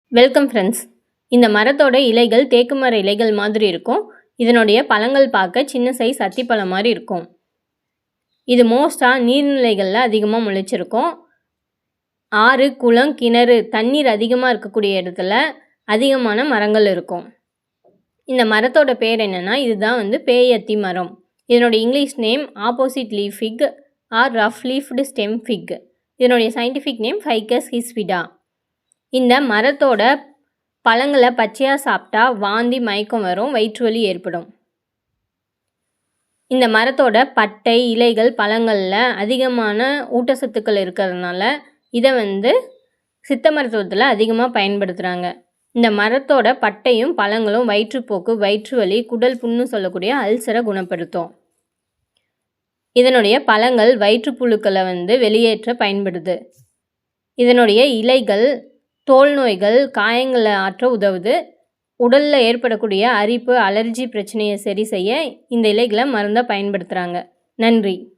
Welcome friends. இந்த மரத்தோட இலைகள் தேக்கு மர இலைகள் மாதிரி இருக்கும். இதனுடைய பழங்கள் பார்க்க சின்ன சைஸ் அத்திப்பழம் மாதிரி இருக்கும். இது மோஸ்ட்டாக நீர்நிலைகளில் அதிகமாக முளைச்சிருக்கும். ஆறு, குளம், கிணறு, தண்ணீர் அதிகமாக இருக்கக்கூடிய இடத்துல அதிகமான மரங்கள் இருக்கும். இந்த மரத்தோட பேர் என்னென்னா, இதுதான் பேய் அத்தி மரம். இதனோட இங்கிலீஷ் நேம் ஆப்போசிட் லீஃப் ஃபிக் ஆர் ரஃப் லீஃப்டு ஸ்டெம் ஃபிக். இதனுடைய சயின்டிஃபிக் நேம் ஃபைக்கஸ் ஹிஸ்பிடா. இந்த மரத்தோட பழங்களை பச்சையாக சாப்பிட்டா வாந்தி, மயக்கம் வரும், வயிற்று வலி ஏற்படும். இந்த மரத்தோட பட்டை, இலைகள், பழங்களில் அதிகமான ஊட்டச்சத்துக்கள் இருக்கிறதுனால இதை சித்த மருத்துவத்தில் அதிகமாக பயன்படுத்துகிறாங்க. இந்த மரத்தோட பட்டையும் பழங்களும் வயிற்றுப்போக்கு, வயிற்று வலி, குடல் புண்ணு சொல்லக்கூடிய அல்சரை குணப்படுத்தும். இதனுடைய பழங்கள் வயிற்றுப்புழுக்களை வெளியேற்ற பயன்படுது. இதனுடைய இலைகள் தோல் நோய்கள், காயங்களை ஆற்ற உதவுது. உடலில் ஏற்படக்கூடிய அரிப்பு, அலர்ஜி பிரச்சனையை சரி செய்ய இந்த இலைகளை மருந்தாக பயன்படுத்துகிறாங்க. நன்றி.